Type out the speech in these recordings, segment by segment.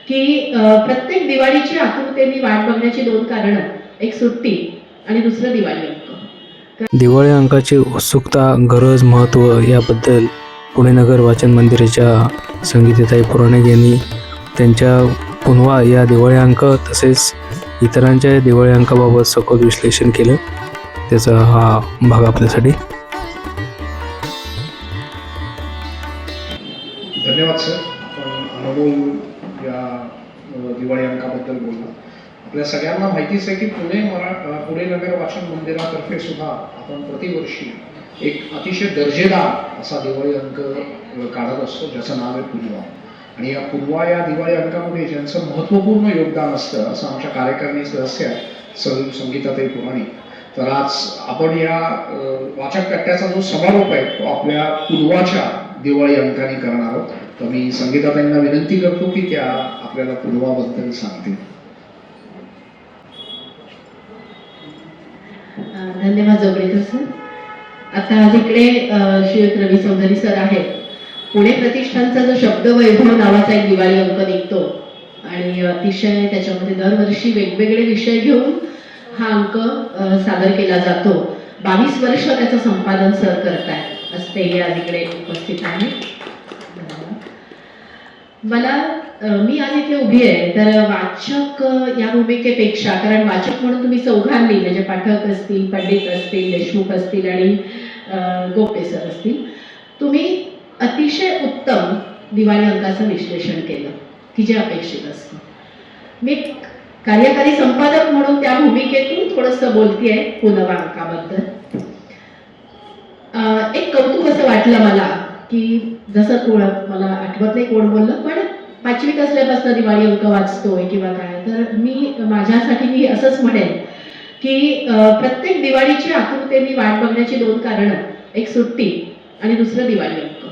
की प्रत्येक दिवाळीची आतुरतेने वाट बघण्याची दोन कारणं, एक सुट्टी आणि दुसरं दिवाळी अंक. दिवाळी अंकाची उत्सुकता, गरज, महत्त्व याबद्दल पुणे नगर वाचन मंदिराच्या संगीताताई पुराणिक यांनी त्यांच्या पुनवा या दिवाळी अंक तसेच इतरांच्या दिवाळी अंकाबाबत सखोल विश्लेषण केलं. त्याचा हा भाग आपल्यासाठी. धन्यवाद सर. आपण अनमोल या दिवाळी अंकाबद्दल बोलला. आपल्या सगळ्यांना माहितीच आहे की पुणे नगर वाचन मंदिरातर्फे सुद्धा आपण प्रतिवर्षी एक अतिशय दर्जेदार असा दिवाळी अंक काढत असतो, ज्याचं नाव आहे पुनवा. आणि या पुनवा या दिवाळी अंकामध्ये ज्यांचं महत्त्वपूर्ण योगदान असतं असं आमच्या कार्यकारिणी सदस्य आहेत संगीताताई पुराणिक. तर आज आपण या वाचक कट्ट्याचा जो समारोप आहे तो आपल्या पुनवाच्या दिवाळी अंकाने करणार आहोत. तर मी संगीताताईंना विनंती करतो की त्या आपल्याला पुनवाबद्दल सांगतील. धन्यवाद जोगळेकर सर. आता जिकडे श्री रवी चौधरी सर आहेत, पुणे प्रतिष्ठानचा जो शब्द वैभव नावाचा एक दिवाळी अंक निघतो आणि अतिशय त्याच्यामध्ये दरवर्षी वेगवेगळे विषय घेऊन हा अंक सादर केला जातो. 22 वर्ष त्याचं संपादन सर करतायत असते हे आज इकडे उपस्थित आहे. मी आज इथे उभी आहे तर वाचक या भूमिकेपेक्षा, कारण वाचक म्हणून तुम्ही चौघांनी म्हणजे पाठक असतील, पंडित असतील, देशमुख असतील आणि गोपे सर असतील, तुम्ही अतिशय उत्तम दिवाळी अंकाचं विश्लेषण केलं की जे अपेक्षित असतं. मी कार्यकारी संपादक म्हणून त्या भूमिकेतून थोडंसं बोलतेय पुनवा अंकाबद्दल. एक कौतुक असं वाटलं मला की जसं मला आठवत नाही कोण बोललं, पण 5वीत असल्यापासून दिवाळी अंक वाचतोय किंवा काय, तर मी माझ्यासाठी मी असंच म्हणेन की प्रत्येक दिवाळीची आतुरतेने वाट बघण्याची दोन कारणं, एक सुट्टी आणि दुसरं दिवाळी अंक.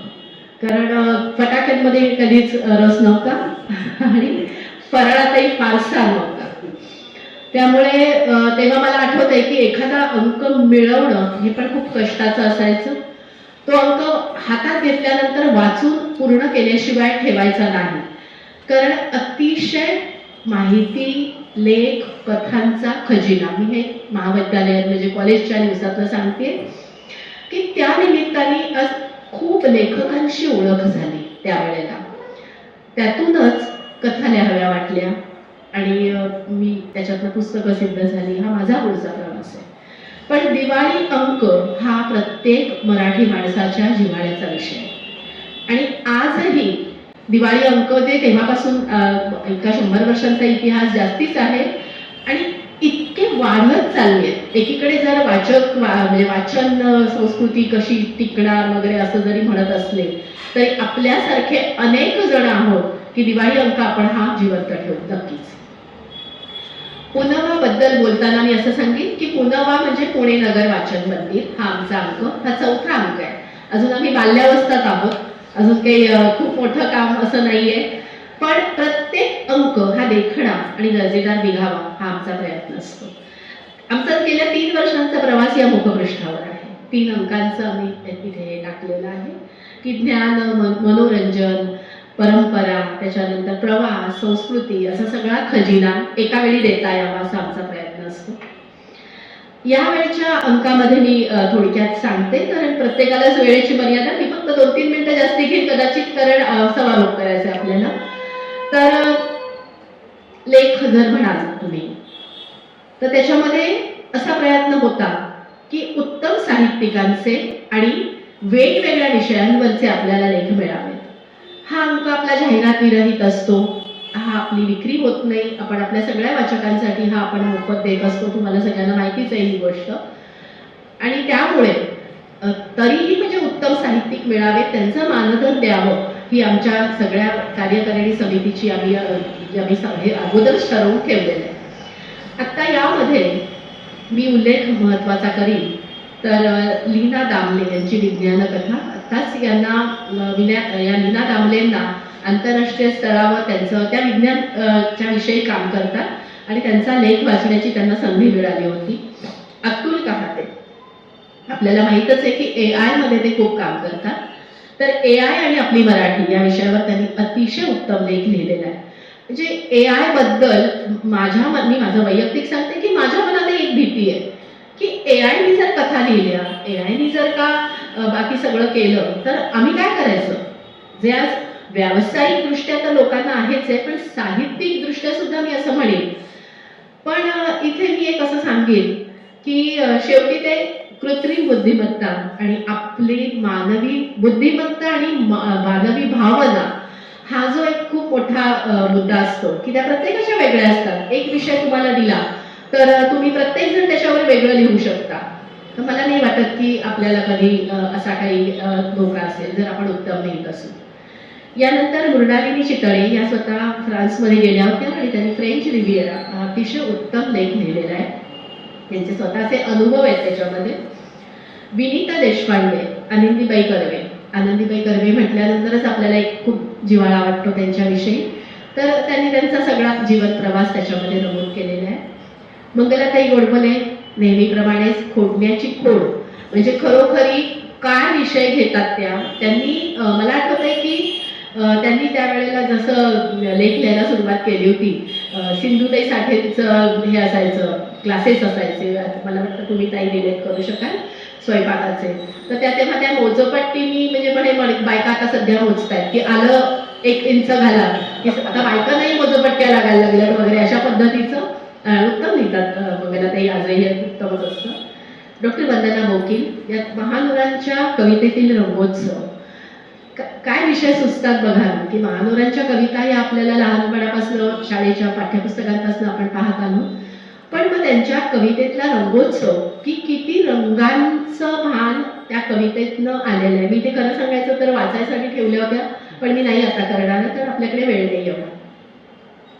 कारण फटाक्यांमध्ये कधीच रस नव्हता आणि फराळातही फारसा नव्हता. त्यामुळे तेव्हा मला आठवत आहे की एखादा अंक मिळवणं हे पण खूप कष्टाचं असायचं. तो अंक हातात घेतल्यानंतर वाचून पूर्ण केल्याशिवाय ठेवायचा नाही, कारण अतिशय माहिती, लेख, कथांचा खजिना. मी हे महाविद्यालयात म्हणजे कॉलेजच्या दिवसातलं सांगते की त्या निमित्ताने आज खूप लेखकांशी ओळख झाली त्यावेळेला. त्यातूनच कथा लिहाव्या वाटल्या आणि मी त्याच्यातनं पुस्तकं सिद्ध झाली. हा माझा पुढचा प्रवास आहे. पण दिवाळी अंक हा प्रत्येक मराठी माणसाच्या जिव्हाळ्याचा विषय आहे आणि आजही दिवाळी अंक जे तेव्हापासून एका 100 वर्षांचा इतिहास जास्तीच आहे आणि इतके वाढत चालले. एकीकडे जर वाचक म्हणजे वाचन संस्कृती कशी टिकणार वगैरे असं जरी म्हणत असले तरी आपल्यासारखे अनेक जण आहोत की दिवाळी अंक आपण हा जिवंत ठेवू नक्कीच. पुनवाबद्दल बोलताना मी असं सांगेन की पुनवा म्हणजे पुणे नगर वाचन मंदिर हा आमचा अंक, हा 4था अंक आहे. अजून आम्ही बाल्यावस्थात आहोत, अजून काही खूप मोठं काम असं नाहीये, पण प्रत्येक अंक हा देखणा आणि दर्जेदार निघावा हा आमचा प्रयत्न असतो. आमचा गेल्या 3 वर्षांचा प्रवास या मुखपृष्ठावर आहे. 3 अंकांचं आम्ही तिथे टाकलेलं आहे की ज्ञान, मनोरंजन, परंपरा, त्याच्यानंतर प्रवास, संस्कृती असा सगळा खजिना एका वेळी देता यावा असा आमचा प्रयत्न असतो. यावेळच्या अंकामध्ये मी थोडक्यात सांगते, कारण प्रत्येकालाच वेळेची मर्यादा. मी फक्त 2-3 मिनिटं जास्ती घेईन कदाचित, कारण समारोप करायचा आहे आपल्याला. तर लेख जर म्हणाल तुम्ही तर त्याच्यामध्ये असा प्रयत्न होता की उत्तम साहित्यिकांचे आणि वेगवेगळ्या विषयांवरचे आपल्याला लेख मिळावेत. हा अंक आपला जाहिरात विरहित असतो, हा आपली विक्री होत नाही. आपण आपल्या सगळ्या वाचकांसाठी हा आपण मोफत देत असतो, तुम्हाला सगळ्यांना माहितीच आहे ही गोष्ट. आणि त्यामुळे तरीही म्हणजे उत्तम साहित्यिक मिळावे, त्यांचं मानधन द्यावं ही आमच्या सगळ्या कार्यकारिणी समितीची आम्ही अगोदरच ठरवून ठेवलेलं आहे. आत्ता यामध्ये मी उल्लेख महत्त्वाचा करीन तर लीना दामले यांची विज्ञान कथा. आत्ताच या लीना दामलेंना आंतरराष्ट्रीय स्तरावर त्यांचं त्या विज्ञानच्या विषयी काम करतात आणि त्यांचा लेख वाचण्याची त्यांना संधी मिळाली होती. अतुल कहाते आपल्याला माहीतच आहे की AI मध्ये ते खूप काम करतात. तर AI आणि आपली मराठी या विषयावर त्यांनी अतिशय उत्तम लेख लिहिलेला आहे. म्हणजे AI बद्दल मी माझं वैयक्तिक सांगते की माझ्या मनात एक भीती आहे की AIने जर कथा लिहिल्या, AIने जर का बाकी सगळं केलं तर आम्ही काय करायचं? जे आज व्यावसायिकदृष्ट्या तर लोकांना आहेच आहे, पण साहित्यिकदृष्ट्या सुद्धा मी असं म्हणेन. पण इथे मी एक असं सांगेन की शेवटी ते कृत्रिम बुद्धिमत्ता आणि आपली मानवी बुद्धिमत्ता आणि मानवी भावना हा जो एक खूप मोठा मुद्दा असतो की त्या प्रत्येकाच्या वेगळ्या असतात. एक विषय तुम्हाला दिला तर तुम्ही प्रत्येक जण त्याच्यावर वेगळं लिहू शकता. तर मला नाही वाटत की आपल्याला कधी असा काही धोका असेल जर आपण उत्तम लिहित असू. यानंतर मृणालिनी चितळे या स्वतः फ्रान्समध्ये गेल्या होत्या आणि त्यांनी फ्रेंच रिव्हिएरा हा अतिशय उत्तम लेख लिहिलेला आहे. त्यांचे स्वतःचे अनुभव आहेत त्याच्यामध्ये. विनीता देशपांडे, आनंदीबाई कर्वे. आनंदीबाई कर्वे म्हटल्यानंतरच आपल्याला एक खूप जिव्हाळा वाटतो त्यांच्याविषयी. तर त्यांनी त्यांचा सगळा जीवन प्रवास त्याच्यामध्ये नमूद केलेला आहे. मंगलाताई गोडबोले नेहमीप्रमाणेच खोडण्याची खोड म्हणजे खरोखरी काय विषय घेतात त्यांनी मला आठवतंय की त्यांनी त्यावेळेला जसं लेख लिहायला सुरुवात केली होती सिंधुताई साठेचं हे असायचं क्लासेस असायचे. मला वाटतं तुम्ही ताई रिलेट करू शकाल स्वयंपाकाचे. तर तेव्हा त्या मोजपट्टीनी म्हणजे बायका आता सध्या मोजतायत की आलं 1 इंच घाला की आता बायका नाही मोजपट्ट्या लागायला लागल्या वगैरे अशा पद्धतीचं उत्तम लिहितात मंगलाताई. आजही उत्तमच असतं. डॉक्टर वंदना बोकील या महानुरांच्या कवितेतील रंगोत्सव. काय विषय सुचतात बघा की महानुरांच्या कविता या आपल्याला लहानपणापासून शाळेच्या पाठ्यपुस्तकांपासून आपण पाहत आलो. पण मग त्यांच्या कवितेतला रंगोत्सव की किती रंगांचं भान त्या कवितेतनं आलेलं आहे. मी ते खरं सांगायचं तर वाचायसाठी ठेवल्या होत्या पण मी नाही आता करणार तर आपल्याकडे वेळ नाही एवढा.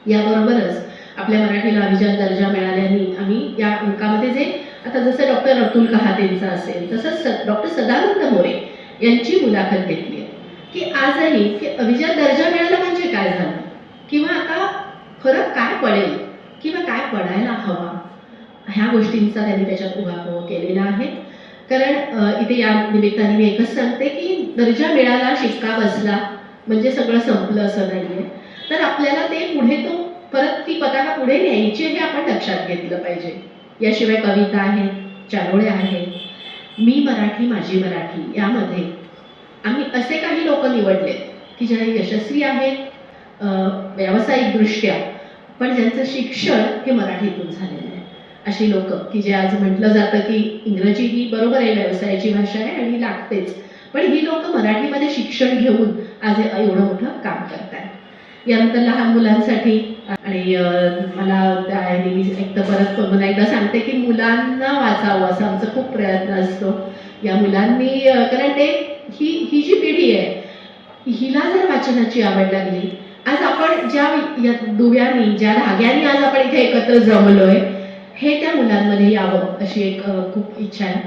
याबरोबरच आपल्या मराठीला अभिजात दर्जा मिळाल्याने आम्ही या अंकामध्ये जे आता जसं डॉक्टर अतुल कहातेंचं असेल तसंच डॉक्टर सदानंद मोरे यांची मुलाखत घेतली आहे की आजही की अभिजात दर्जा मिळाला म्हणजे काय झालं किंवा आता फरक काय पडेल किंवा काय पडायला हवा ह्या गोष्टींचा त्यांनी त्याच्यात उहापोह केलेला आहे. कारण इथे या निमित्ताने मी एकच सांगते की दर्जा मिळाला शिक्का बसला म्हणजे सगळं संपलं असं नाहीये. तर आपल्याला ते पुढे तो परत ती पताका पुढे न्यायची हे आपण लक्षात घेतलं पाहिजे. याशिवाय कविता आहेत, चारोळ्या आहेत, मी मराठी माझी मराठी यामध्ये आम्ही असे काही लोक निवडले की जे यशस्वी आहेत व्यावसायिकदृष्ट्या पण ज्यांचं शिक्षण हे मराठीतून झालेलं आहे. अशी लोक की जे आज म्हटलं जातं की इंग्रजी ही बरोबर आहे व्यवसायाची भाषा आहे आणि लागतेच पण ही लोक मराठीमध्ये शिक्षण घेऊन आज एवढं मोठं काम करतात. यानंतर लहान मुलांसाठी आणि मला एक तर परत पुन्हा एकदा सांगते की मुलांना वाचावं असं आमचा खूप प्रयत्न असतो. या मुलांनी कारण ते ही जी पिढी आहे हिला जर वाचनाची आवड लागली आज आपण ज्या दुव्यानी ज्या धाग्यानी आज आपण इथे एकत्र जमलोय हे त्या मुलांमध्ये यावं अशी एक खूप इच्छा आहे.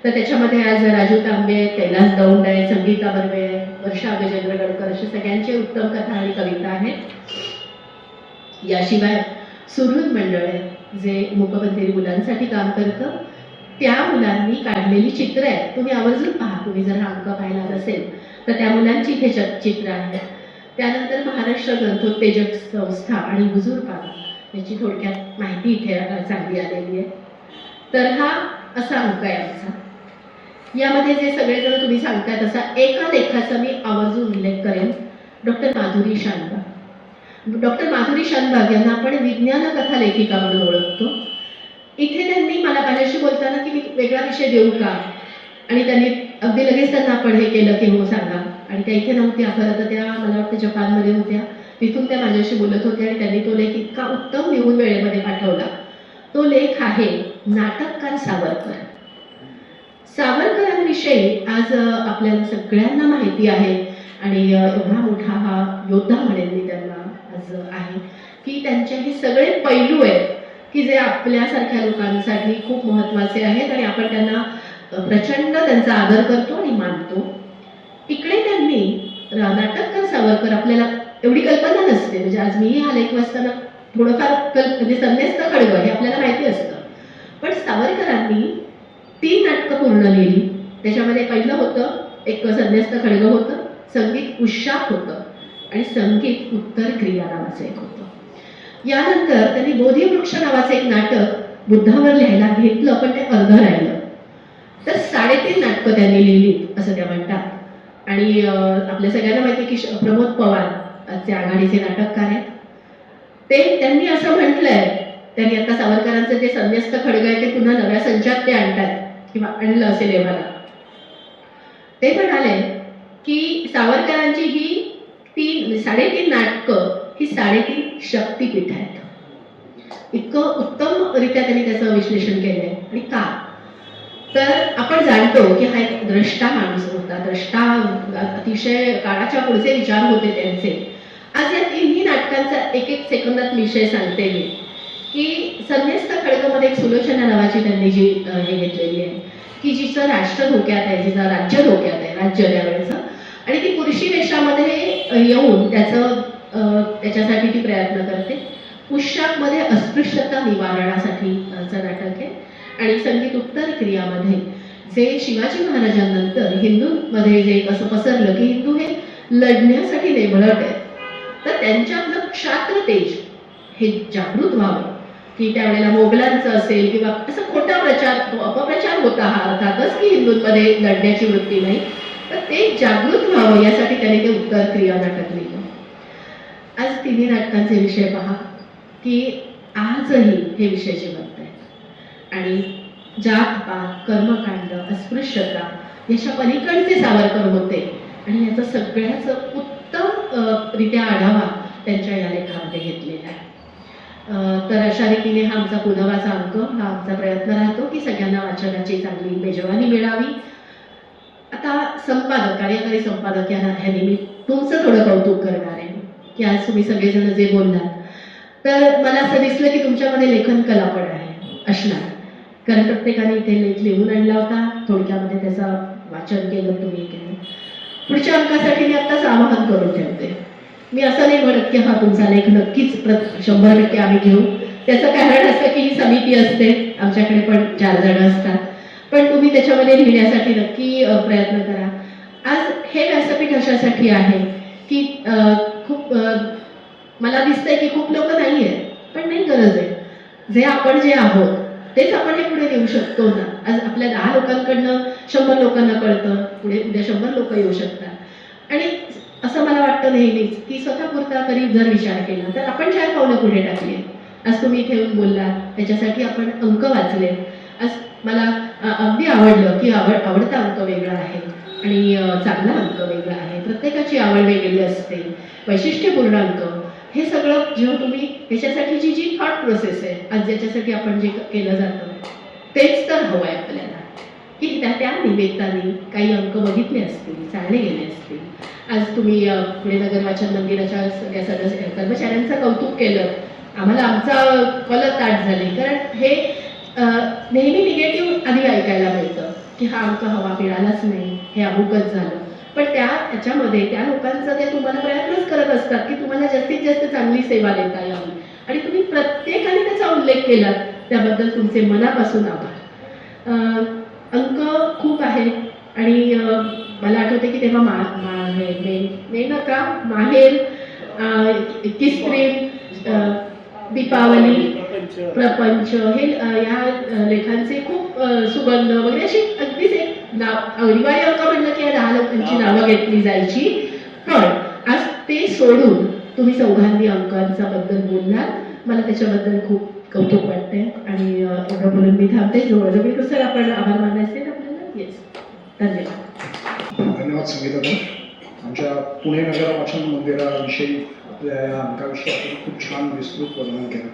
तर त्याच्यामध्ये आज राजू तांबे, कैलास दौंड आहे, संगीता बर्वे आहे, वर्षा गजेंद्र गडकर असे सगळ्यांचे उत्तम कथा आणि कविता आहेत. याशिवाय सुहृद मंडळ आहे जे मूकबधिर मुलांसाठी काम करतं. त्या मुलांनी काढलेली चित्र आहेत तुम्ही आवर्जून पहा. तुम्ही जर हा अंक पाहिला नसेल तर त्या मुलांची इथे चित्र आहेत. त्यानंतर महाराष्ट्र ग्रंथोत्तेजक संस्था आणि हुजूर पागा याची थोडक्यात माहिती इथे चांगली आलेली आहे. तर हा असा अंक आहे आमचा. यामध्ये जे सगळेजण तुम्ही सांगताय तसा एका लेखाचा मी आवर्जून उल्लेख करेन. डॉक्टर माधुरी शानबाग. डॉक्टर माधुरी शानबाग यांना आपण विज्ञान कथा लेखिका म्हणून ओळखतो. इथे त्यांनी मला माझ्याशी बोलताना की मी वेगळा विषय देऊ का आणि त्यांनी अगदी लगेच त्यांना आपण हे केलं की हो सांगा. आणि त्या इथे नव्हत्या खरं तर त्या मला वाटतं जपानमध्ये होत्या. तिथून त्या माझ्याशी बोलत होत्या आणि त्यांनी तो लेख इतका उत्तम लिहून वेळेमध्ये पाठवला. तो लेख आहे नाटककार सावरकर. सावरकरांविषयी आज आपल्याला सगळ्यांना माहिती आहे आणि एवढा मोठा हा योद्धा म्हणेन मी त्यांना आज आहे की त्यांचे हे सगळे पैलू आहेत की जे आपल्यासारख्या लोकांसाठी खूप महत्त्वाचे आहेत आणि आपण त्यांना प्रचंड त्यांचा आदर करतो आणि मानतो. इकडे त्यांनी नाटककार सावरकर आपल्याला एवढी कल्पना नसते म्हणजे आज मीही हा लेख वाचताना थोडंफार म्हणजे संन्यस्त खडगं हे आपल्याला माहिती असतं पण सावरकरांनी 3 नाटकं पूर्ण लिहिली. त्याच्यामध्ये पहिलं होतं एक संन्यस्त खडगं होतं, संगीत उशाप होतं आणि संगीत उत्तर क्रिया नावाचं एक होतं. यानंतर त्यांनी बोधिवृक्ष नावाचं एक नाटक बुद्धावर लिहायला घेतलं, पण ते अर्धं राहिलं. तर 3.5 नाटकं त्यांनी लिहिली असं त्या म्हणतात. आणि आपल्या सगळ्यांना माहिती आहे की प्रमोद पवार ते आघाडीचे नाटककार आहेत. ते त्यांनी असं म्हटलंय, त्यांनी आता सावरकरांचं जे संन्यस्त खड्ग आहे ते पुन्हा नव्या संचात ते आणतात किंवा आणलं असेल हे मला. ते म्हणाले की सावरकरांची ही 3.5 नाटकं ही 3.5 शक्तिपीठ आहेत. इतकं उत्तमरित्या त्यांनी त्याचं विश्लेषण केलंय. आणि का तर आपण जाणतो की हा एक द्रष्टा माणूस होता. द्रष्टा, अतिशय काळाच्या पुढचे विचार होते त्यांचे. आज या 3ही नाटकांचा एक सेकंदात विषय सांगते मी की संन्यस्त खड्गमध्ये एक सुलोचना नावाची त्यांनी जी हे घेतलेली आहे की जिचं राष्ट्र धोक्यात आहे, जिचं राज्य धोक्यात आहे, राज्य त्यावेळेचं. आणि ती पुरुषी वेशामध्ये येऊन त्याच्यासाठी ती प्रयत्न करते. पुष्यामध्ये अस्पृश्यता निवारणासाठी नाटक आहे. आणि संगीत उत्तर क्रियामध्ये जे शिवाजी महाराजांनंतर हिंदूंमध्ये जे असं पसरलं की हिंदू हे लढण्यासाठी नेमळत आहेत, तर त्यांच्यातलं क्षात्र तेज हे जागृत व्हावं. की त्यावेळेला मोगलांचं असेल किंवा असं खोटा अपप्रचार होता हा अर्थातच की हिंदूंमध्ये लढण्याची वृत्ती नाही, तर ते जागृत व्हावं यासाठी त्यांनी ते उत्तर क्रिया नाटक लिहिलं. आज 3ही नाटकांचे विषय पहा की आजही हे विषय जिवंत आहेत. आणि जात-पात, कर्मकांड, अस्पृश्यता याच्या पलीकडचे सावरकर होते. आणि याचा सगळ्याच उत्तम रित्या आढावा त्यांच्या या लेखामध्ये घेतलेला आहे. तर अशा रीतीने हा आमचा पुनवाचा अंक, हा आमचा प्रयत्न राहतो की सगळ्यांना वाचनाची चांगली मेजवानी मिळावी. आता संपादक, कार्यकारी संपादक या नात्याने मी तुमचं थोडं कौतुक करणार आहे की आज तुम्ही सगळेजण जे बोललात, तर मला असं दिसलं की तुमच्यामध्ये लेखन कला पण आहे असणार. कारण प्रत्येकाने इथे लेख लिहून आणला होता, थोडक्यामध्ये त्याचं वाचन केलं तुम्ही केलं. पुढच्या अंकासाठी मी आत्ताच आवाहन करून ठेवते. मी असं नाही म्हणत की हा तुमचा लेख नक्कीच 100% आम्ही घेऊ. त्याचं कारण असं की ही समिती असते, आमच्याकडे पण 4 जण असतात, पण तुम्ही त्याच्यामध्ये लिहिण्यासाठी नक्की प्रयत्न करा. आज हे व्यासपीठ अशासाठी आहे की खूप मला दिसतंय की खूप लोक नाही आहेत, पण नाही गरज आहे. जे आहोत तेच आपण हे पुढे नेऊ शकतो ना. आज आपल्या 10 लोकांकडनं 100 लोकांना कळतं, पुढे उद्या 100 लोक येऊ शकतात. आणि असं मला वाटतं नेहमीच की स्वतःपुरता तरी जर विचार केला तर आपण 4 पावलं पुढे टाकली. आज तुम्ही इथे येऊन बोललात, त्याच्यासाठी आपण अंक वाचले. आज मला अगदी आवडलं की आवडता अंक वेगळा आहे आणि चांगला अंक वेगळा आहे. प्रत्येकाची आवड वेगळी असते, वैशिष्ट्यपूर्ण अंक. हे सगळं जेव्हा तुम्ही त्याच्यासाठी जी थॉट प्रोसेस आहे, आज ज्याच्यासाठी आपण जे केलं जातं तेच तर हवं आहे आपल्याला की त्या निमित्ताने काही अंक बघितले असतील, चालले गेले असतील. आज तुम्ही पुणे नगर वाचन मंदिराच्या सगळ्या कर्मचाऱ्यांचं कौतुक केलं. आम्हाला आमचा कॉलर ताट झाले, कारण हे नेहमी निगेटिव्ह आधी ऐकायला मिळतं की हा अंक हवा मिळालाच नाही, हे अमुकच झालं. पण त्याच्यामध्ये त्या लोकांचं ते तुम्हाला प्रयत्नच करत असतात की तुम्हाला जास्तीत जास्त चांगली सेवा देता यावी. आणि तुम्ही प्रत्येकाने त्याचा उल्लेख केला, त्याबद्दल तुमचे मनापासून आभार. अंक खूप आहेत. आणि मला आठवते की तेव्हा मेनका, माहेर, किस्त्रीम, दीपावली, प्रपंच हे या लेखांचे खूप सुगंध वगैरे अशी अगदीच एक अनिवार्य अंक म्हणलं की या 10 लोकांची नावं घेतली जायची. पण आज ते सोडून तुम्ही 4 अंकांचा बद्दल बोललात, मला त्याच्याबद्दल खूप कौतुक वाटते. आणि एवढं बोलून मी थांबते. जवळजवळ सर आपण आभार मानायचे आपल्याला. येस, धन्यवाद. धन्यवाद संगीताताई. आमच्या पुणे नगर वाचन मंदिराविषयी आपल्या या अंकाविषयी आपण खूप छान विस्तृत वर्णन केलं.